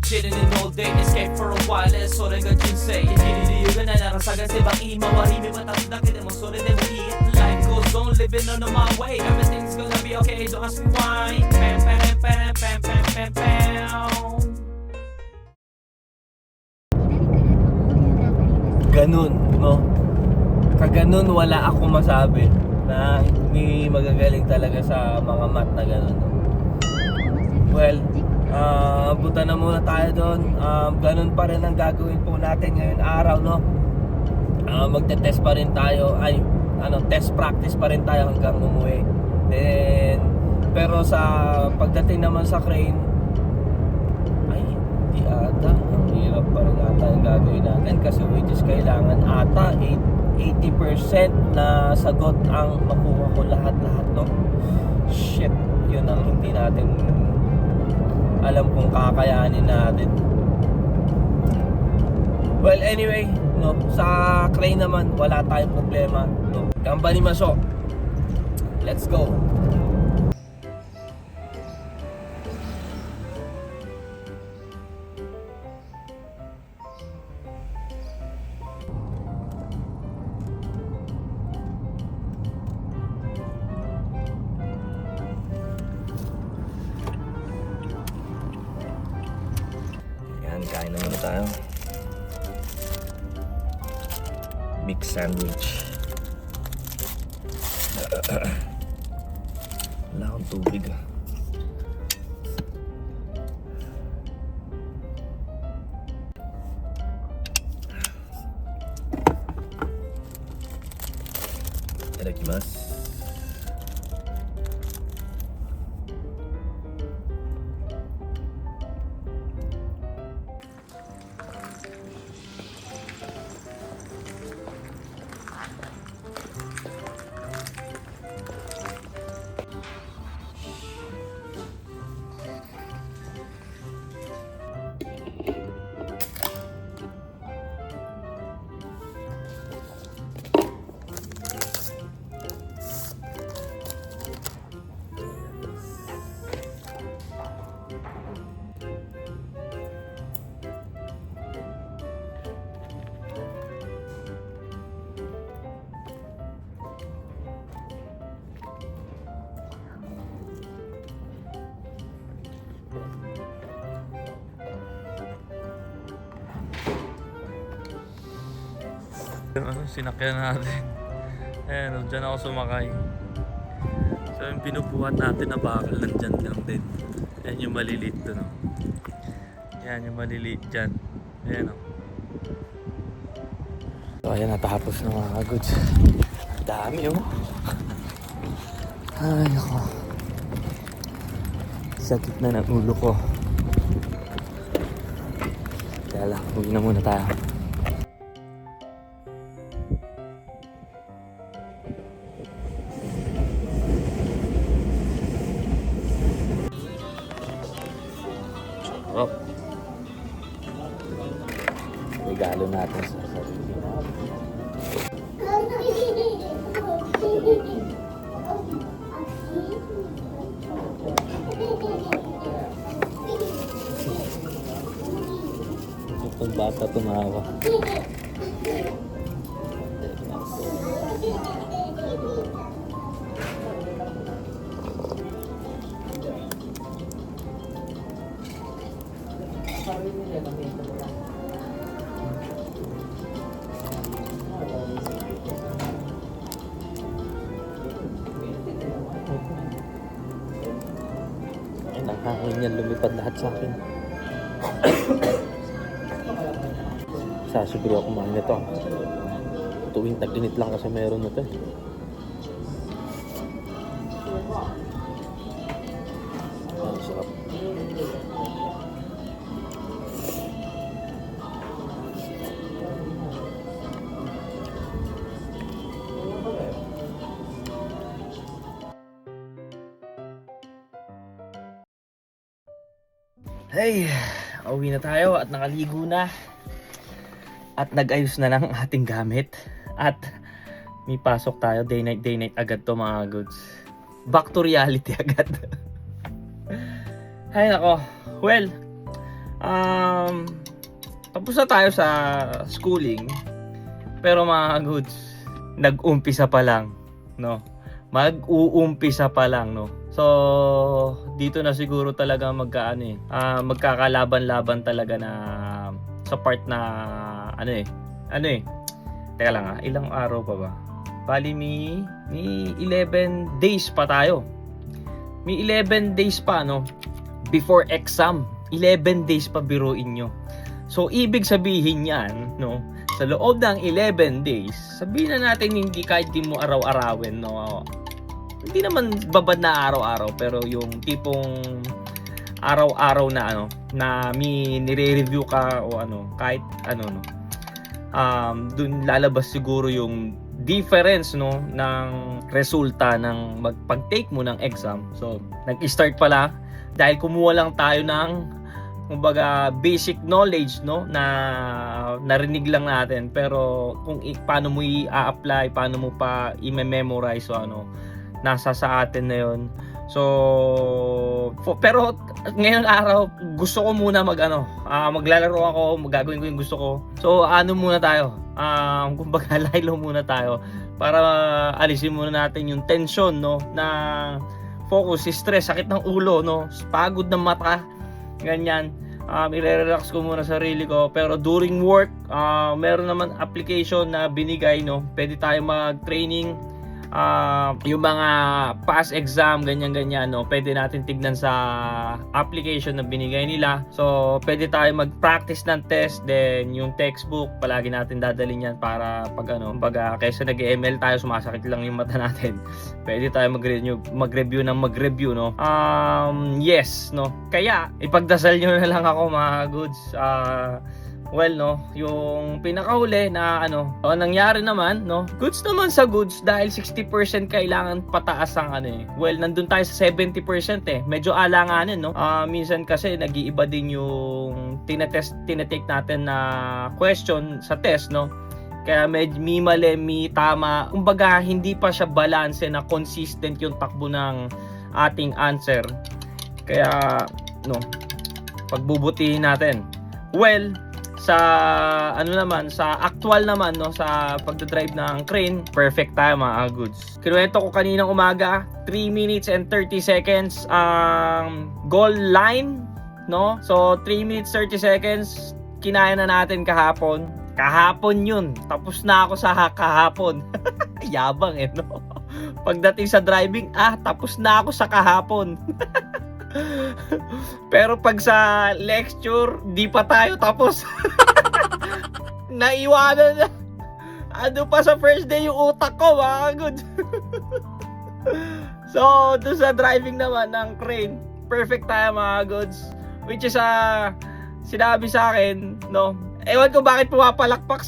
Chilling in all day, escape for a while,それが人生生きる理由がないなら探せばいい周り見渡すだけでもそれでもいい Life goes on, living on my way Everything's gonna be okay, don't ask me why Pam, pam, pam, pam, pam, pam, pam Ganun, no? Kaganon wala ako masabi na hindi magagaling talaga sa mga math na ganun, no? Well, punta na muna tayo doon. Ganun pa rin ang gagawin po natin ngayon araw, no? Magte-test pa rin tayo. Test practice pa rin tayo hanggang umuwi. Then, pero sa pagdating naman sa crane, ay, hindi ata. Ang hirap pa rin ata ang gagawin natin kasi which is kailangan ata 80% na sagot ang makuha ko lahat-lahat, no? Shit, yun ang hindi natin alam kung kakayanin natin. Well, anyway, no, sa crane naman wala tayong problema, no. Company maso. Let's go. Kain na muna tayo. Mixed sandwich. Wala akong tubig. Itadakimasu. Sinakyan natin. Ayan, dyan ako sumakay. So yung pinubuhat natin na bakal nandyan lang din. Ayan yung maliliit doon, no? Ayan yung maliliit dyan. Ayan, no? So ayan, natapos na mga goods. Dami, oh. Ay, ako. Sakit na ng ulo ko. Kaya lang, uwi na muna tayo. Oh. Regalo natin sa sarili natin. Itong bata tumawa. Hangin yan, lumipad lahat sa akin. Sasiguro ako kumain nito. Tuwing tag-init lang kasi meron na ito. Ang sarap. Hey, uwi na tayo at nakaligo na. At nag-ayos na lang ang ating gamit. At may pasok tayo, day night agad to mga goods. Back to reality agad. Ay nako, well, Tapos na tayo sa schooling. Pero mga goods, nag-umpisa pa lang, no? Mag-uumpisa pa lang, no? So, dito na siguro talaga magkakalaban-laban talaga na sa part na teka lang ilang araw pa ba? Bali may 11 days pa tayo. May 11 days pa, no? Before exam. 11 days pa, biruin nyo. So, ibig sabihin yan, no? Sa loob ng 11 days, sabihin na natin hindi kahit di mo araw-arawin, no? Hindi naman babad na araw-araw, pero yung tipong araw-araw na na nire-review ka o kahit no. Dun lalabas siguro yung difference, no, ng resulta ng pag-take mo ng exam. So, nag-start pala dahil kumuha lang tayo ng kumbaga basic knowledge, no, na narinig lang natin, pero kung paano mo i-apply, paano mo pa i-memorize, so nasa sa atin na yun. So pero ngayon araw gusto ko muna maglalaro ako, gagawin ko yung gusto ko. So muna tayo, kumbaga laylo muna tayo para alisin muna natin yung tension, no, na focus, stress, sakit ng ulo, no, pagod ng mata, ganyan. I-relax ko muna sarili ko. Pero during work, meron naman application na binigay, no, pwede tayo mag-training, yung mga past exam, ganyan, no, pwede natin tignan sa application na binigay nila. So pwede tayo mag-practice ng test, then yung textbook palagi natin dadalhin yan para pag kaysa nag-ML tayo, sumasakit lang yung mata natin, pwede tayo mag-review, no. Yes, no, kaya ipagdasal nyo na lang ako, mga goods. Well, no, yung pinakahuli na ang nangyari naman, no, goods naman sa goods, dahil 60% kailangan pataas ang well, nandun tayo sa 70%, medyo alanganin, no. Minsan kasi nag-iiba din yung tinetake natin na question sa test, no. Kaya may mali, may tama. Kumbaga, hindi pa siya balance na consistent yung takbo ng ating answer. Kaya, no, pagbubutihin natin. Well, sa sa actual naman, no, sa pagdadrive ng crane, perfect tayo, mga goods. Kinuwento ko kaninang umaga, 3 minutes and 30 seconds ang goal line, no. So 3 minutes 30 seconds kinaya na natin kahapon yun. Tapos na ako sa kahapon. Yabang, no. Pagdating sa driving, tapos na ako sa kahapon. Pero pag sa lecture, di pa tayo tapos. Naiwanan na. Pa sa first day yung utak ko, mga good. So doon sa driving naman ng crane, perfect tayo, mga goods. Which is sinabi sa akin, no, ewan ko bakit pumapalakpak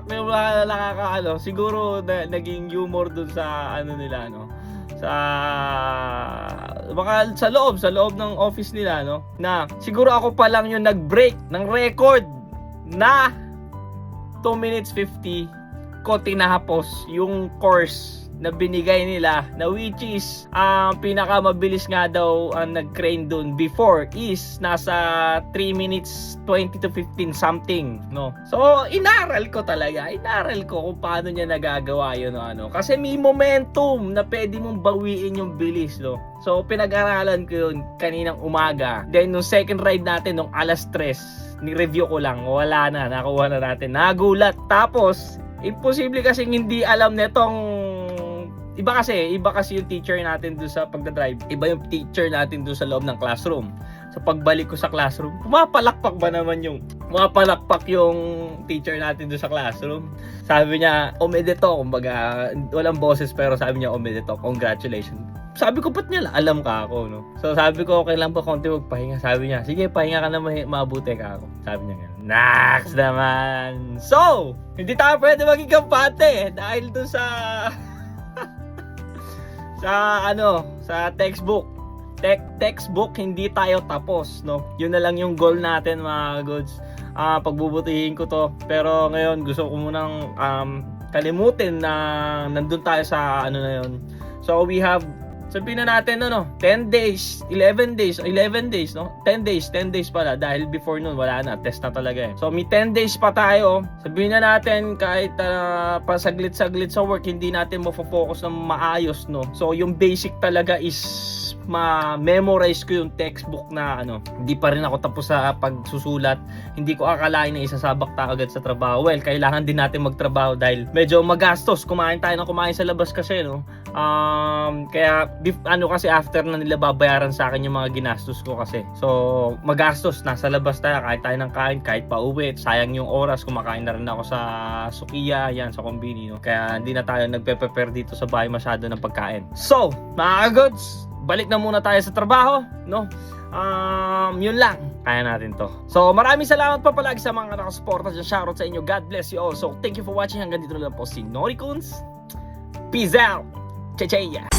yung mga nakakaano. Siguro naging humor dun sa nila, no, sa loob ng office nila, no, na siguro ako pa lang yung nag-break ng record na 2 minutes 50 ko tinapos yung course na binigay nila, na which is pinakamabilis nga daw ang nag-crane dun before is nasa 3 minutes 20 to 15 something, no. So inaral ko kung paano niya nagagawa yun, kasi may momentum na pwede mong bawiin yung bilis, no. So pinag-aralan ko yun kaninang umaga. Then nung second ride natin nung alas 3, ni-review ko lang, wala na, nakuha na natin, nagulat. Tapos imposible kasi hindi alam netong iba kasi yung teacher natin doon sa pagdadrive, iba yung teacher natin doon sa loob ng classroom. Sa pagbalik ko sa classroom, pumapalakpak yung teacher natin doon sa classroom. Sabi niya, omedeto, kumbaga walang boses, pero sabi niya, omedeto, congratulations. Sabi ko, ba't niya alam ka ako, no? So sabi ko, okay lang pa konti magpahinga. Sabi niya, sige, pahinga ka na, mabuti ka ako. Sabi niya, next naman. So hindi tayo pwede maging kampante dahil doon sa textbook. Textbook, hindi tayo tapos, no. Yun na lang yung goal natin, mga goods. Pagbubutihin ko to. Pero ngayon gusto ko munang kalimutin na nandun tayo sa na yun. So we have sabihin na natin 10 days, 11 days, 11 days, no? 10 days pala dahil before nun wala na, test na talaga eh. So may 10 days pa tayo. Sabihin na natin kahit pasaglit-saglit sa work, hindi natin mafo-focus ng maayos, no? So yung basic talaga is ma-memorize ko yung textbook na hindi pa rin ako tapos sa pagsusulat. Hindi ko akalain na isasabak tayo agad sa trabaho. Well, kailangan din natin magtrabaho dahil medyo magastos. Kumain tayo ng kumain sa labas kasi, no? Kaya kasi after na nila babayaran sa akin yung mga ginastos ko kasi. So, magastos. Nasa labas tayo, kahit tayo ng kain, kahit pa uwi. Sayang yung oras, kumakain na rin ako sa Sukiya, yan, sa kombini, no? Kaya hindi na tayo nagpe-prepare dito sa bahay masyado ng pagkain. So, mga goods, balik na muna tayo sa trabaho, no? Yun lang. Kaya natin to. So, maraming salamat pa palagi sa mga nakasuporta dyan. Shoutout sa inyo. God bless you all. So, thank you for watching. Hanggang dito na lang po si Norikuns. Peace out. Chachaya.